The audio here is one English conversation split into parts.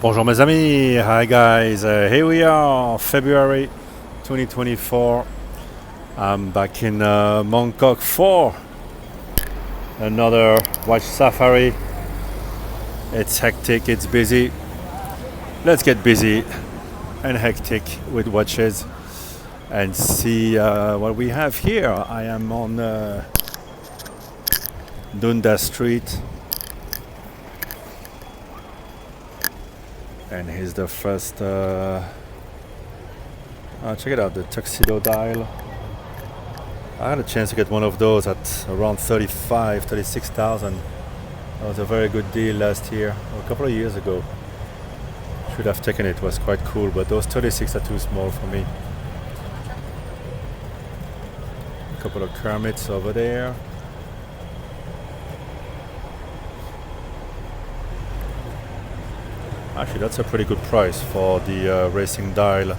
Bonjour mes amis, hi guys, here we are, February 2024. I'm back in Mongkok for another watch safari. It's hectic, it's busy. Let's get busy and hectic with watches and see what we have here. I am on Dundas Street. And here's the first, check it out, the tuxedo dial. I had a chance to get one of those at around 36,000. That was a very good deal last year, or a couple of years ago. Should have taken it, was quite cool, but those 36 are too small for me. A couple of Kermits over there. Actually, that's a pretty good price for the racing dial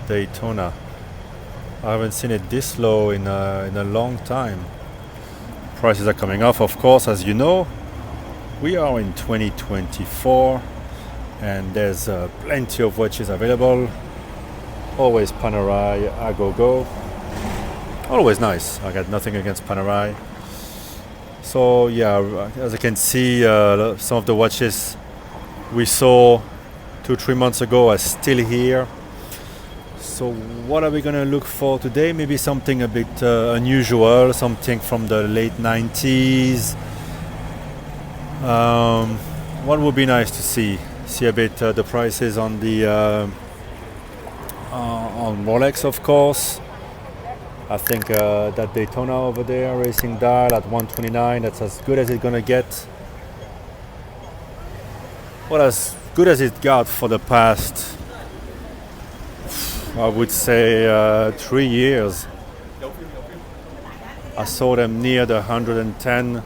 Daytona. I haven't seen it this low in a long time. Prices are coming off, of course, as you know. We are in 2024 and there's plenty of watches available. Always Panerai, Agogo. Always nice. I got nothing against Panerai. So yeah, as you can see, some of the watches we saw 2-3 months ago are still here. So what are we gonna look for today? Maybe something a bit unusual, something from the late 90s. What would be nice to see? See a bit the prices on the on Rolex, of course. I think that Daytona over there, racing dial at 129, that's as good as it's gonna get. Well, as good as it got for the past, I would say 3 years. I saw them near the 110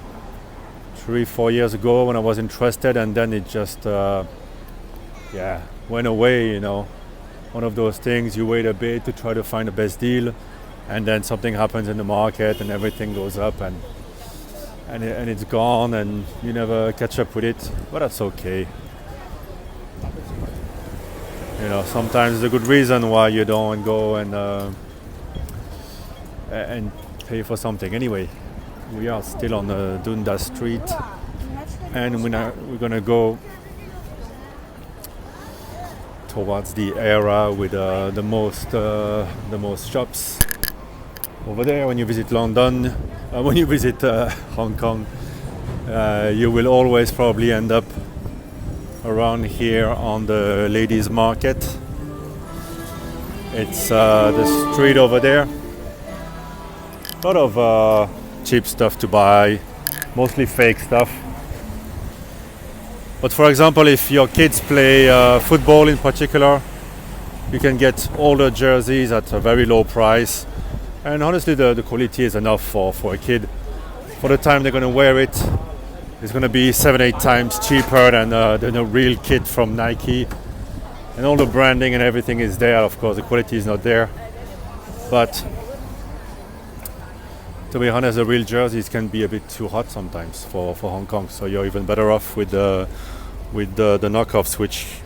3-4 years ago when I was interested, and then it just went away, you know. One of those things, you wait a bit to try to find the best deal, and then something happens in the market and everything goes up and it's gone and you never catch up with it, but that's okay. You know, sometimes it's a good reason why you don't go and pay for something. Anyway, we are still on Dundas Street, and we're gonna go towards the area with the most shops. Over there, when you visit London, when you visit Hong Kong, you will always probably end up around here on the ladies market. It's the street over there. A lot of cheap stuff to buy, mostly fake stuff. But for example, if your kids play football in particular, you can get older jerseys at a very low price. And honestly, the quality is enough for a kid. For the time they're going to wear it, it's going to be 7-8 times cheaper than a real kit from Nike. And all the branding and everything is there. Of course, the quality is not there. But to be honest, the real jerseys can be a bit too hot sometimes for Hong Kong. So you're even better off with the knockoffs, which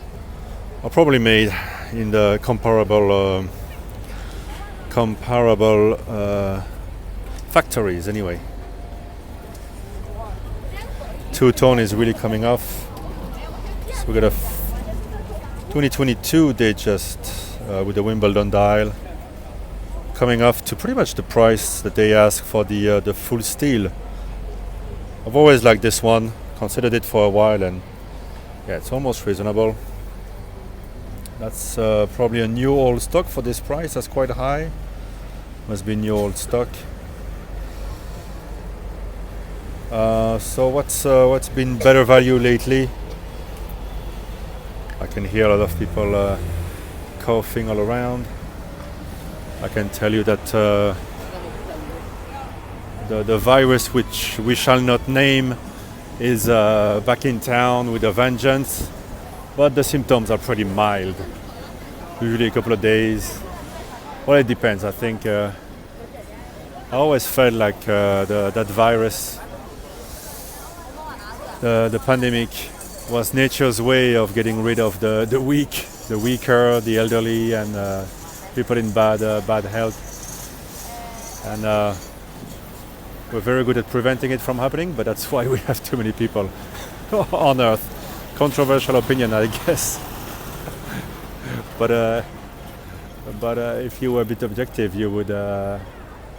are probably made in the comparable factories anyway. Two-tone is really coming off. So we got a 2022 they just with the Wimbledon dial coming off to pretty much the price that they ask for the full steel. I've always liked this one, considered it for a while, and yeah, it's almost reasonable. That's probably a new old stock for this price. That's quite high. Must be new old stock. So what's been better value lately? I can hear a lot of people coughing all around. I can tell you that the virus, which we shall not name, is back in town with a vengeance, but the symptoms are pretty mild. Usually a couple of days. Well, it depends. I think I always felt like that virus, the pandemic, was nature's way of getting rid of the weak, the weaker, the elderly, and people in bad health. And we're very good at preventing it from happening, but that's why we have too many people on Earth. Controversial opinion, I guess. but if you were a bit objective, you would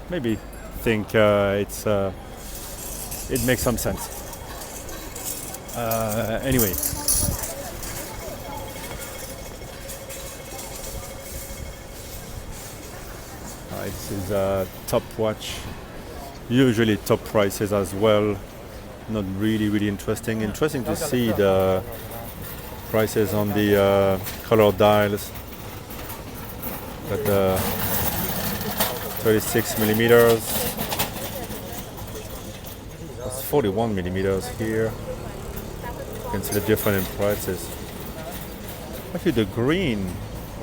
maybe think it makes some sense. Anyway. This is a top watch. Usually top prices as well. Not really interesting. Interesting to see the prices on the color dials. At 36 millimeters. That's 41 millimeters here. You can see the difference in prices. Actually, the green.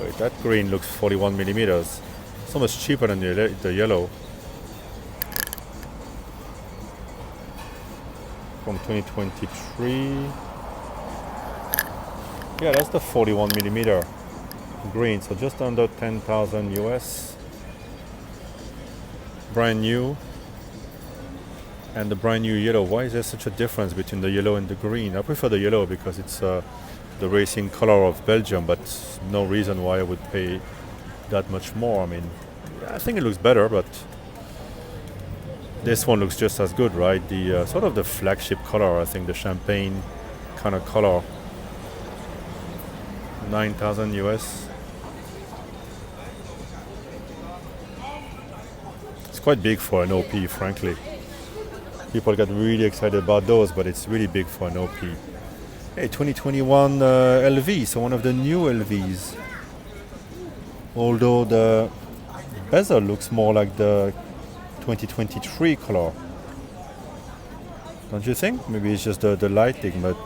Wait, that green looks 41 millimeters. It's almost cheaper than the yellow. From 2023. Yeah, that's the 41 millimeter green, so just under 10,000 US. Brand new. And the brand new yellow. Why is there such a difference between the yellow and the green? I prefer the yellow because it's the racing color of Belgium, but no reason why I would pay that much more. I mean, I think it looks better, but this one looks just as good, right? The sort of the flagship color, I think, the champagne kind of color. 9,000 US. It's quite big for an OP, frankly. People get really excited about those, but it's really big for an OP. Hey, 2021 LV, so one of the new LVs. Although the bezel looks more like the 2023 color. Don't you think? Maybe it's just the lighting, but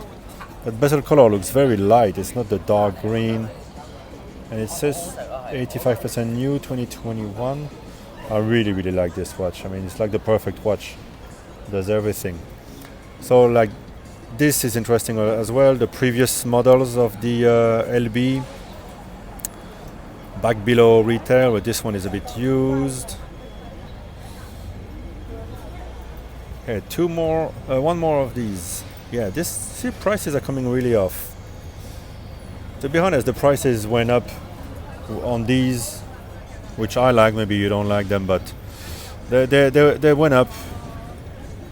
that bezel color looks very light. It's not the dark green. And it says 85% new, 2021. I really like this watch. I mean, it's like the perfect watch. Does everything. So like this is interesting as well. The previous models of the LB back below retail, but this one is a bit used. Okay, one more of these. Yeah, see, prices are coming really off. To be honest, the prices went up on these, which I like. Maybe you don't like them, but they went up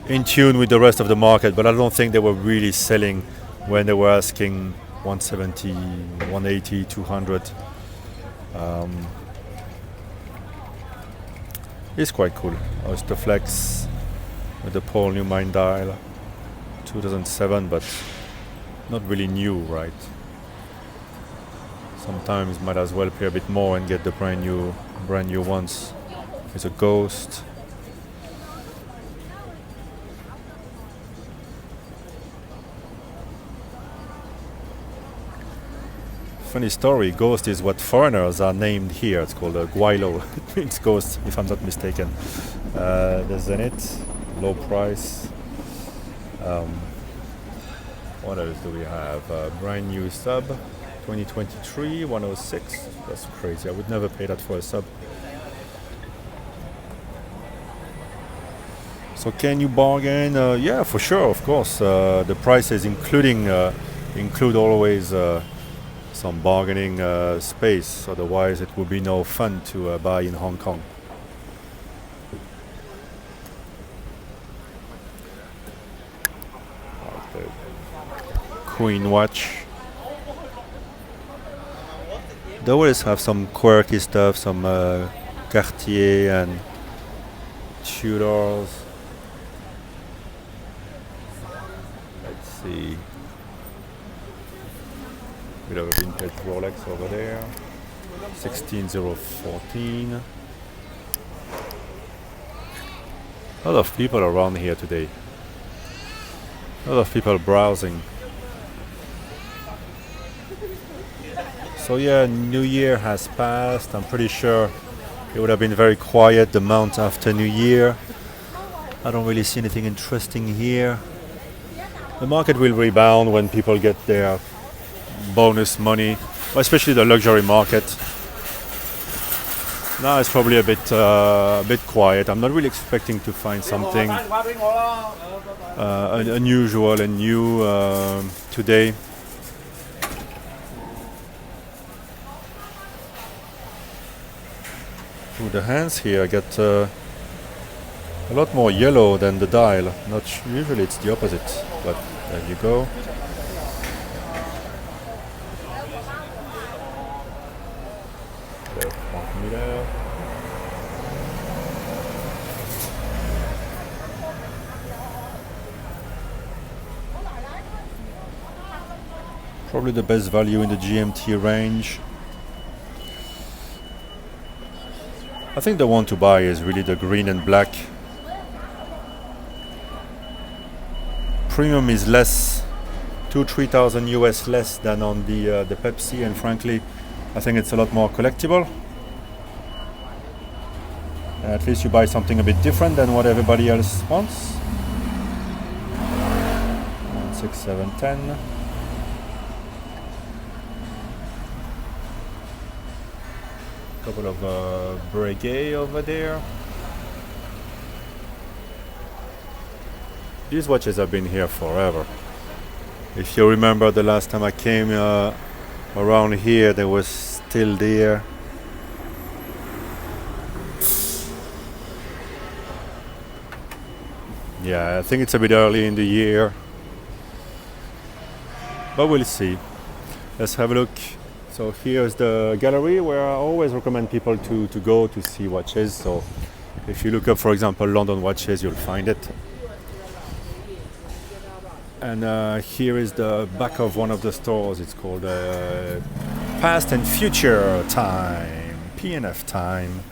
in tune with the rest of the market, but I don't think they were really selling when they were asking 170, 180, 200. It's quite cool. It's the Flex with the Paul Newman dial, 2007, but not really new, right? Sometimes might as well pay a bit more and get the brand new ones. It's a Ghost. Funny story, Ghost is what foreigners are named here. It's called a Guaylo. It means ghost, if I'm not mistaken. The Zenith, low price. What else do we have? Brand new sub, 2023, 106. That's crazy. I would never pay that for a sub. So can you bargain? Yeah, for sure, of course. The prices include always some bargaining space, otherwise it would be no fun to buy in Hong Kong. The Queen watch. They always have some quirky stuff, some Cartier and Tudors. Let's see. We have a vintage Rolex over there, 16014. A lot of people around here today. A lot of people browsing. So yeah, New Year has passed. I'm pretty sure it would have been very quiet the month after New Year. I don't really see anything interesting here. The market will rebound when people get their bonus money, especially the luxury market. Now it's probably a bit quiet. I'm not really expecting to find something unusual and new today. Ooh, the hands here get a lot more yellow than the dial. Not usually it's the opposite, but there you go. Probably the best value in the GMT range. I think the one to buy is really the green and black. Premium is less, 2,000-3,000 US less than on the Pepsi, and frankly, I think it's a lot more collectible. At least you buy something a bit different than what everybody else wants. 1, 6, 7, 10. Couple of Breguet over there. These watches have been here forever. If you remember the last time I came around here, they were still there. Yeah, I think it's a bit early in the year, but we'll see. Let's have a look. So here's the gallery where I always recommend people to go to see watches. So if you look up, for example, London watches, you'll find it. And here is the back of one of the stores. It's called Past and Future Time, P&F Time.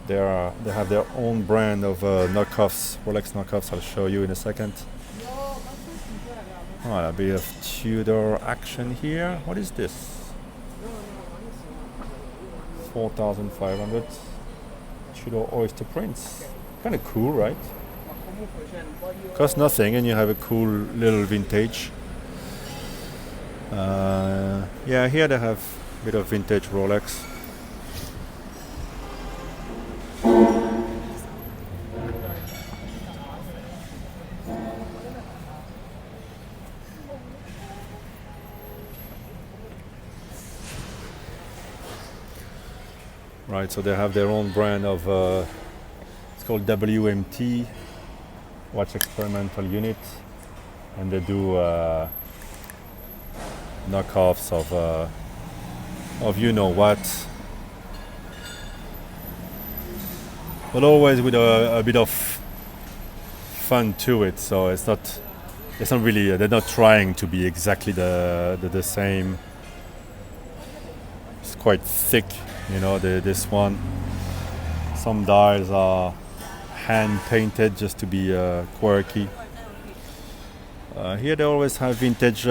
They have their own brand of knockoffs, Rolex knockoffs. I'll show you in a second. Oh, a bit of Tudor action here. What is this? 4,500 Tudor oyster prints. Kind of cool, right? Costs nothing, and you have a cool little vintage. Yeah, here they have a bit of vintage Rolex. Right, so they have their own brand of, it's called WMT, Watch Experimental Unit, and they do knockoffs of you know what, but always with a bit of fun to it. So it's not really, they're not trying to be exactly the same. It's quite thick. You know, this one. Some dials are hand painted just to be quirky. Here they always have vintage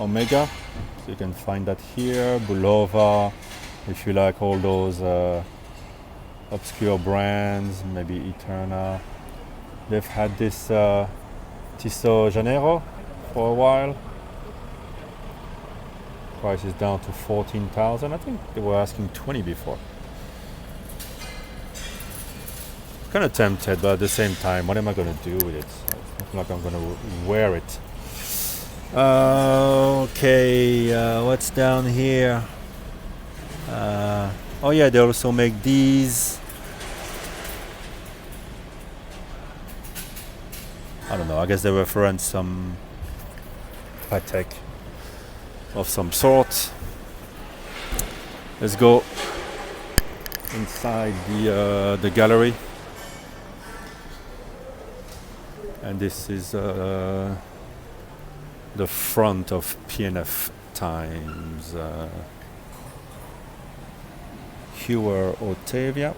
Omega. So you can find that here. Bulova, if you like all those obscure brands, maybe Eterna. They've had this Tissot Janeiro for a while. Price is down to 14,000. I think they were asking 20 before. Kind of tempted, but at the same time, what am I going to do with it? It's not like I'm going to wear it. Okay, what's down here? Oh yeah, they also make these. I don't know, I guess they reference some Patek of some sort. Let's go inside the gallery. And this is the front of P&F Times. Hewer Otavia.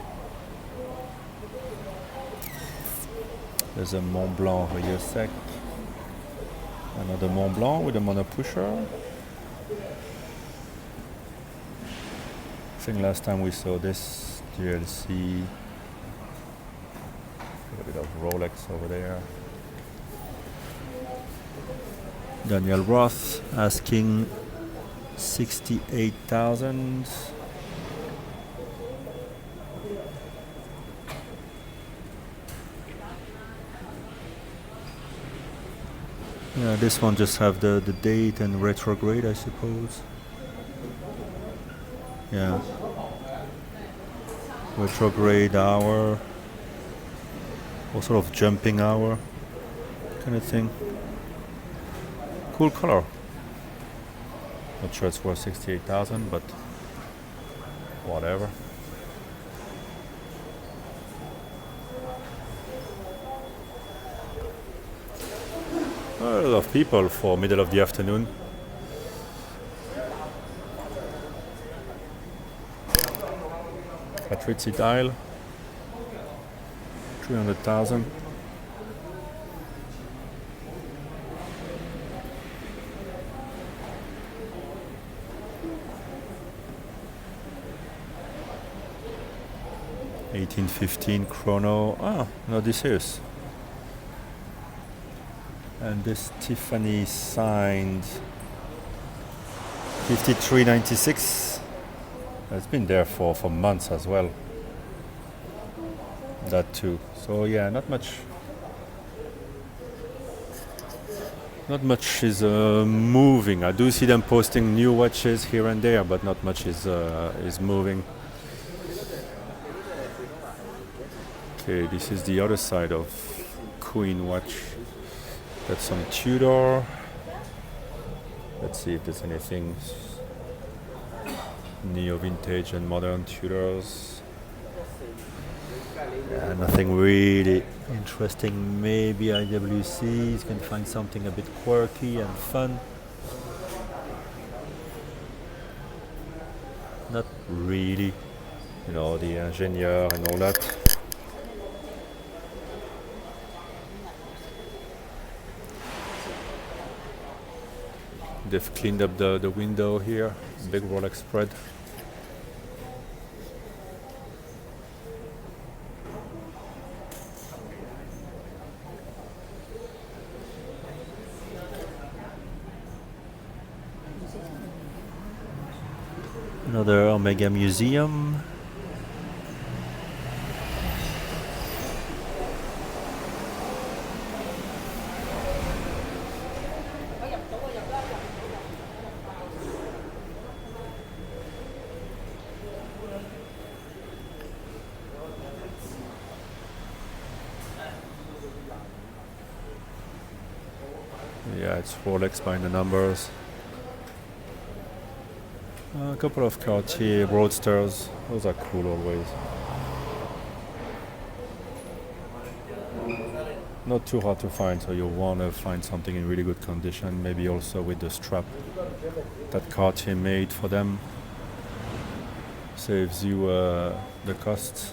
There's a Mont Blanc Rieux Sec. Another Mont Blanc with a monopusher. I think last time we saw this GLC of Rolex over there. Daniel Roth asking 68,000. Yeah, this one just have the date and retrograde, I suppose. Yeah. Retrograde hour. Or sort of jumping hour kind of thing. Cool color. Not sure it's worth 68,000, but whatever. A lot of people for middle of the afternoon. Patrizzi dial. 300,000. $18.15 chrono. Ah, no, this is. And this Tiffany signed 53.96. It's been there for months as well. That too. So yeah, not much is moving. I do see them posting new watches here and there, but not much is moving. Okay, this is the other side of Queen watch. Got some Tudor. Let's see if there's anything neo vintage and modern Tudors. Yeah, nothing really interesting. Maybe IWC can find something a bit quirky and fun. Not really, you know, the Ingenieur and all that. They've cleaned up the window here, big Rolex spread. Another Omega Museum. Yeah, it's Rolex by the numbers. A couple of Cartier Roadsters. Those are cool always. Not too hard to find, so you'll want to find something in really good condition. Maybe also with the strap that Cartier made for them. Saves you the cost.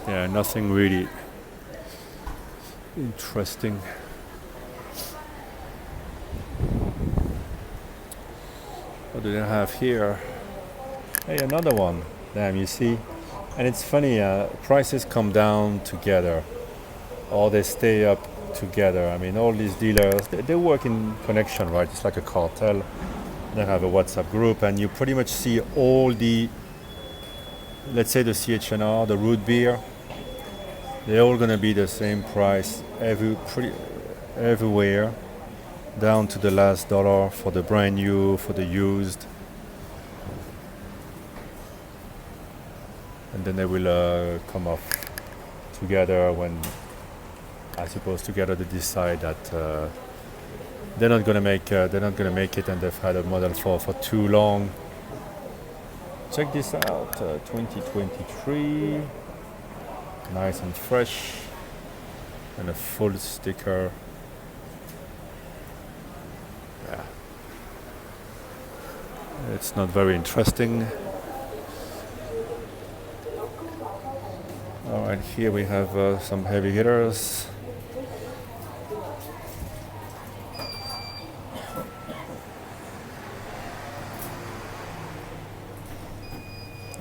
Yeah, nothing really interesting. What do they have here? Hey, another one. Damn, you see? And it's funny, prices come down together, or they stay up together. I mean, all these dealers, they work in connection, right? It's like a cartel. They have a WhatsApp group, and you pretty much see all the, let's say the CHNR, the root beer, they're all going to be the same price everywhere, down to the last dollar for the brand new, for the used. And then they will come off together when, I suppose, together they decide that they're not going to make it, and they've had a model for too long. Check this out, 2023. Nice and fresh, and a full sticker. Yeah, it's not very interesting. All right, here we have some heavy hitters.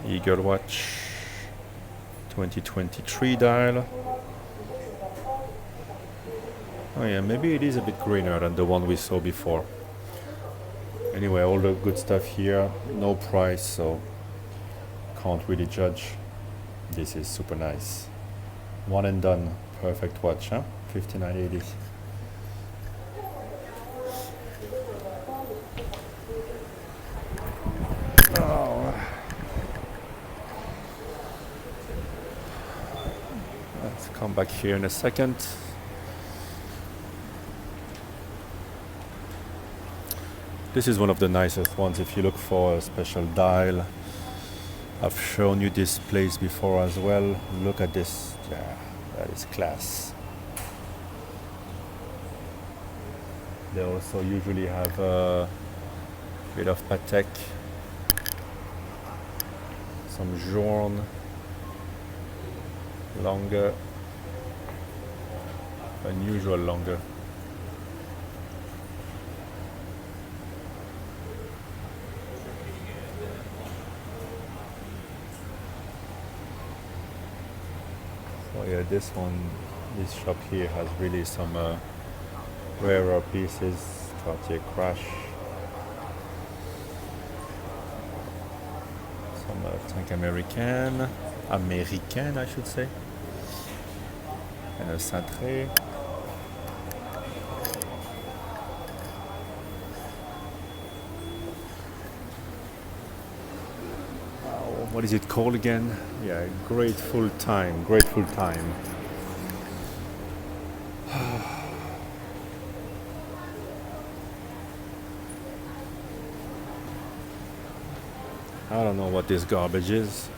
Eagle watch, 2023 dial. Oh yeah, maybe it is a bit greener than the one we saw before. Anyway, all the good stuff here, no price, so can't really judge. This is super nice. One and done, perfect watch, huh? 5980. Oh. Let's come back here in a second. This is one of the nicest ones if you look for a special dial. I've shown you this place before as well. Look at this. Yeah, that is class. They also usually have a bit of Patek, some jaune, longer, unusual longer. So yeah, this shop here has really some rarer pieces. Cartier Crash, some Tank American, I should say, and a Cintré. What is it called again? Yeah, Grateful Time. I don't know what this garbage is.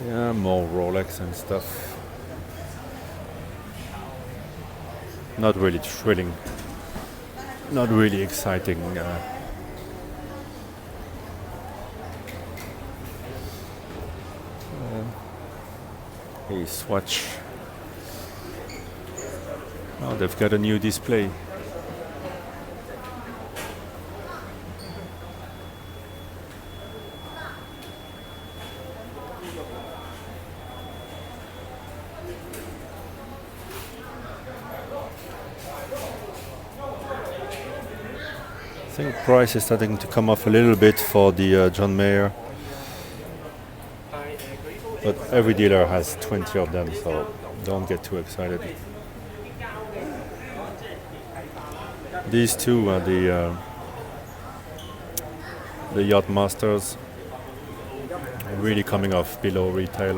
Yeah, more Rolex and stuff. Not really thrilling. Not really exciting. A Swatch. Oh, they've got a new display. I think price is starting to come off a little bit for the John Mayer. But every dealer has 20 of them, so don't get too excited. These two are the Yacht Masters, really coming off below retail.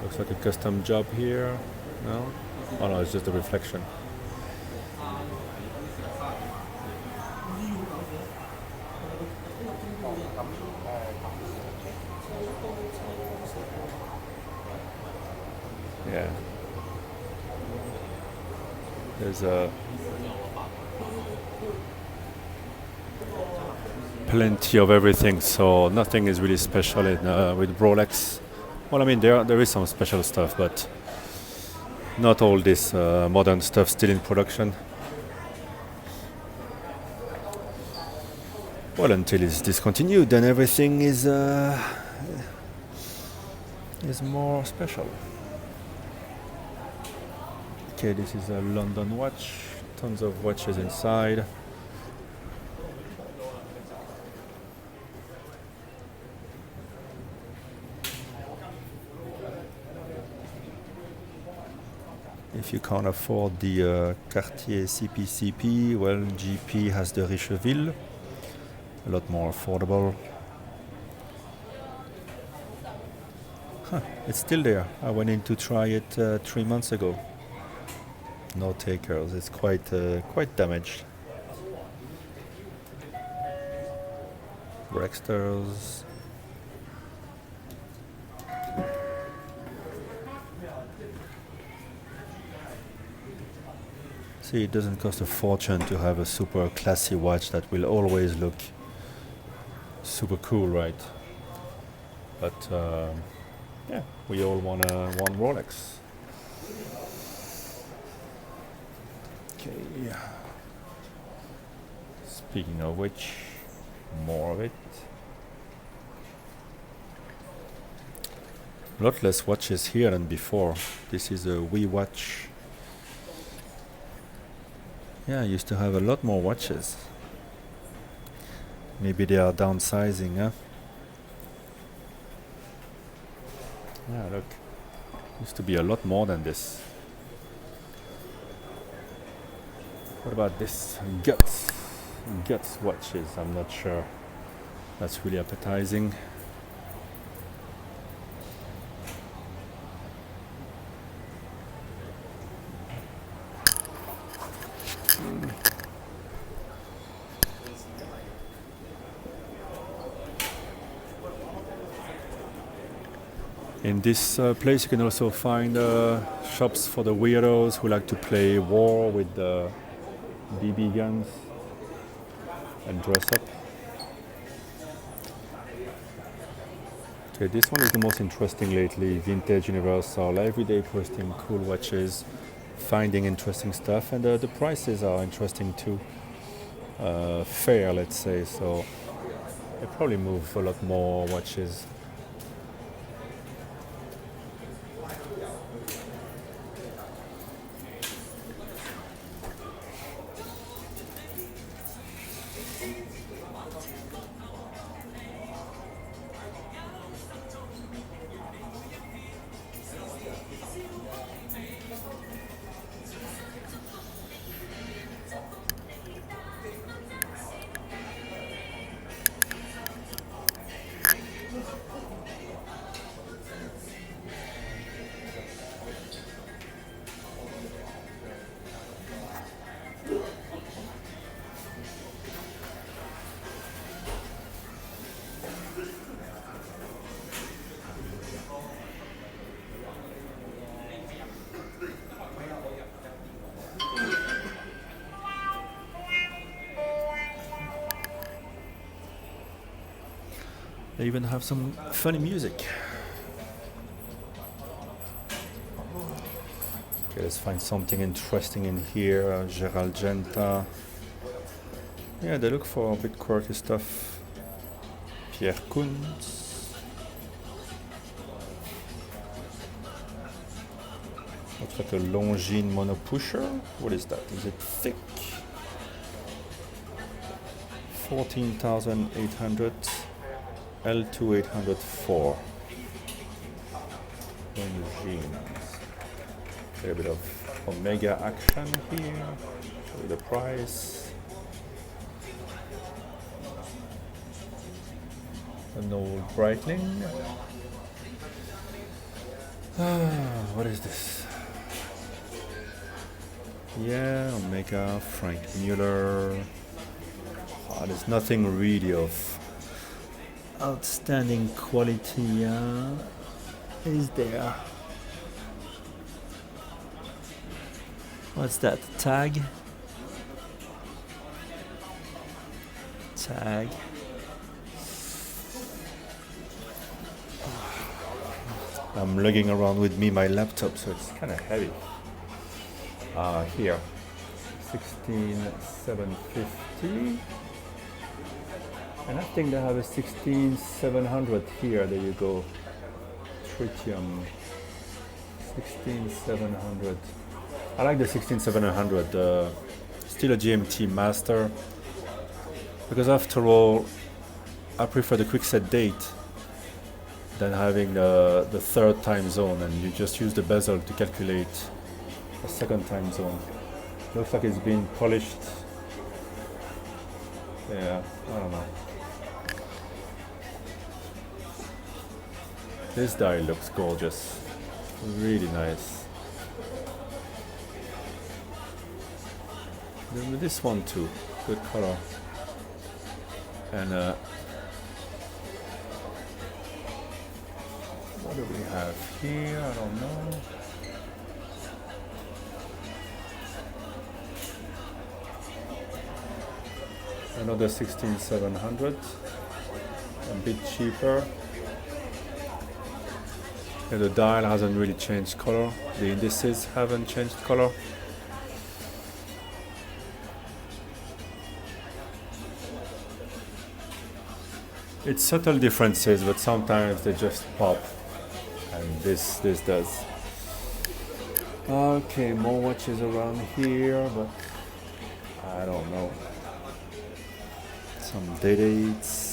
Looks like a custom job here. No? Oh no, it's just a reflection. Yeah. There's plenty of everything, so nothing is really special with Rolex. Well, I mean, there is some special stuff, but not all this modern stuff still in production. Well, until it's discontinued, then everything is more special. Okay, this is a London watch. Tons of watches inside. If you can't afford the Cartier CP, well, GP has the Richeville, a lot more affordable. Huh, it's still there. I went in to try it 3 months ago. No takers. It's quite damaged. Rexters. See, it doesn't cost a fortune to have a super classy watch that will always look super cool, right? But Yeah, we all want Rolex. Okay. Speaking of which, more of it. A lot less watches here than before. This is a wee watch. Yeah, I used to have a lot more watches. Maybe they are downsizing, huh? Yeah, look. Used to be a lot more than this. What about this? Guts watches. I'm not sure. That's really appetizing. In this place you can also find shops for the weirdos who like to play war with the BB guns and dress up. Okay, this one is the most interesting lately. Vintage Universal, every day posting cool watches, finding interesting stuff, and the prices are interesting too. Fair, let's say, so they probably move a lot more watches. They even have some funny music. Okay, let's find something interesting in here. Gerald Genta. Yeah, they look for a bit quirky stuff. Pierre Kunz. Looks like a Longines monopusher. What is that? Is it thick? 14,800. L2804. Longines. A bit of Omega action here. Show you the price. An old brightening. What is this? Yeah, Omega, Frank Mueller. There's nothing really of outstanding quality, is there? What's that? Tag? I'm lugging around with me my laptop, so it's kind of heavy. Here, 16750. And I think they have a 16700 here. There you go. Tritium. 16700. I like the 16700. Still a GMT master. Because after all, I prefer the quick set date than having the third time zone, and you just use the bezel to calculate a second time zone. Looks like it's been polished. Yeah, I don't know. This dial looks gorgeous, really nice. This one too, good color. And what do we have here? I don't know. Another 16700, a bit cheaper. And the dial hasn't really changed color. The indices haven't changed color. It's subtle differences, but sometimes they just pop. And this does. Okay, more watches around here, but I don't know. Some dates.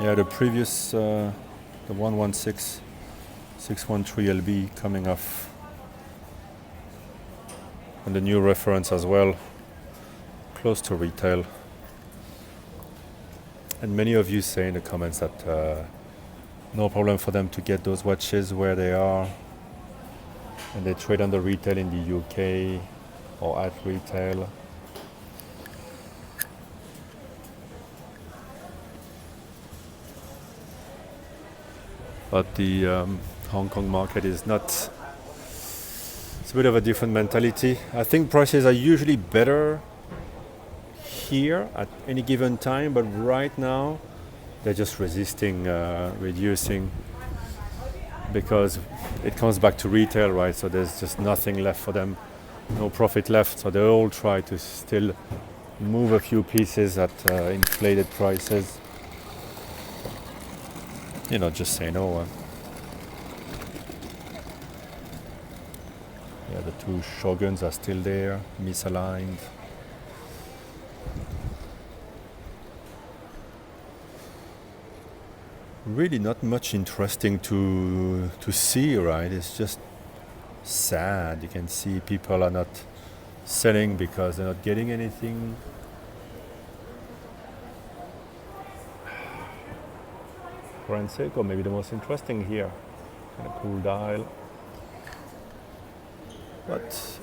Yeah, the previous, the 116 613 LB coming off, and the new reference as well, close to retail. And many of you say in the comments that no problem for them to get those watches where they are, and they trade on the retail in the UK or at retail. But the Hong Kong market is not. It's a bit of a different mentality. I think prices are usually better here at any given time, but right now they're just resisting reducing, because it comes back to retail, right? So there's just nothing left for them, no profit left. So they all try to still move a few pieces at inflated prices. You know, just say no. Yeah, the two Shoguns are still there, misaligned. Really not much interesting to see, right? It's just sad. You can see people are not selling because they're not getting anything. Grand Seiko, maybe the most interesting here. And a cool dial. But,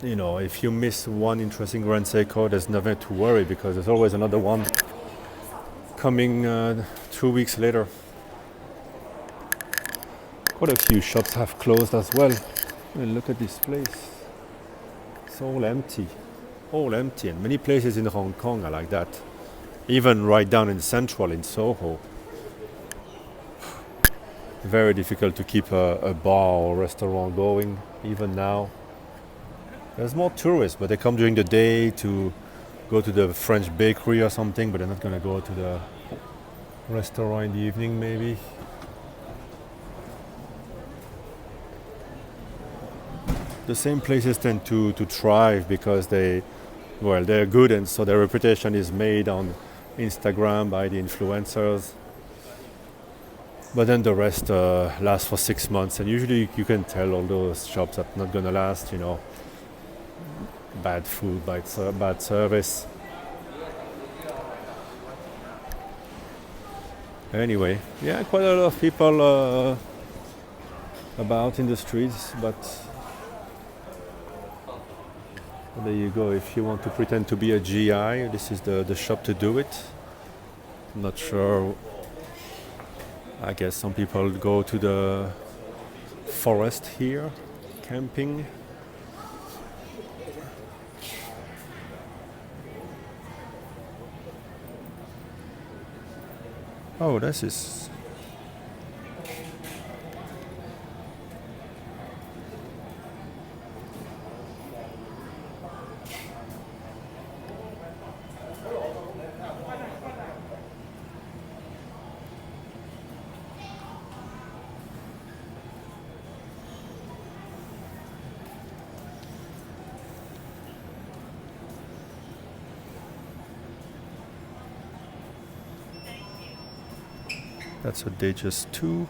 you know, if you miss one interesting Grand Seiko, there's nothing to worry, because there's always another one coming 2 weeks later. Quite a few shops have closed as well. I mean, look at this place. It's all empty. All empty. And many places in Hong Kong are like that. Even right down in Central, in Soho. Very difficult to keep a bar or restaurant going, even now. There's more tourists, but they come during the day to go to the French bakery or something, but they're not going to go to the restaurant in the evening, maybe. The same places tend to thrive because they're good, and so their reputation is made on Instagram by the influencers. But then the rest lasts for 6 months, and usually you can tell all those shops are not gonna last, you know. Bad food, bad service. Anyway, yeah, quite a lot of people about in the streets, but there you go. If you want to pretend to be a GI, this is the shop to do it. I'm not sure. I guess some people go to the forest here, camping. Oh, this is... That's a Datejust 2.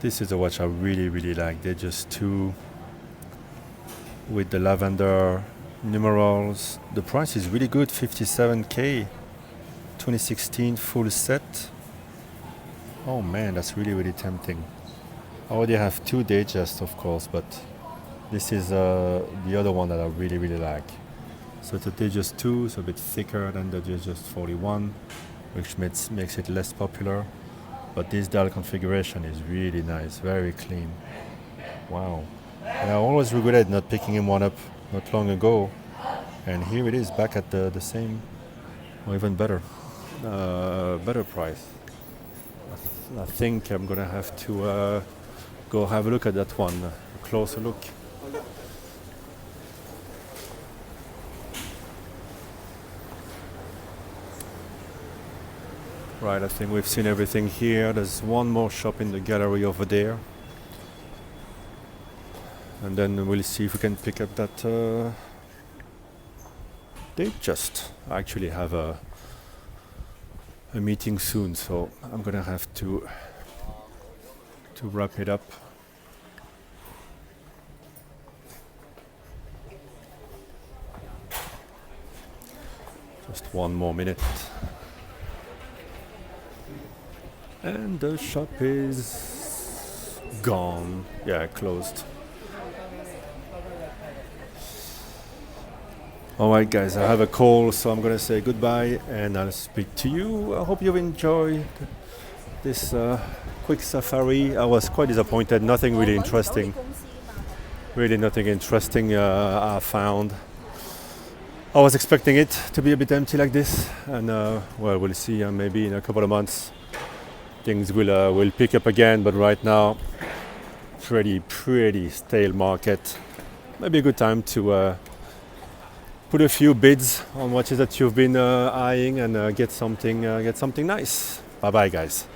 This is a watch I really, really like. Datejust 2 with the lavender numerals. The price is really good, 57K, 2016 full set. Oh man, that's really, really tempting. I already have two Datejusts, of course, but this is the other one that I really, really like. So it's a Datejust 2, so a bit thicker than the Datejust 41, which makes it less popular. But this dial configuration is really nice, very clean. Wow. And I always regretted not picking one up not long ago. And here it is, back at the same, or even better price. I think I'm gonna have to go have a look at that one, a closer look. Right, I think we've seen everything here. There's one more shop in the gallery over there. And then we'll see if we can pick up that Datejust. I actually have a meeting soon, so I'm gonna have to wrap it up. Just one more minute. And the shop is gone. Yeah, closed. Alright guys, I have a call, so I'm gonna say goodbye and I'll speak to you. I hope you enjoyed this quick safari. I was quite disappointed, nothing really interesting. Really nothing interesting I found. I was expecting it to be a bit empty like this, and well, we'll see. Maybe in a couple of months things will pick up again. But right now, pretty stale market. Maybe a good time to put a few bids on what is that you've been eyeing and get something nice. Bye bye, guys.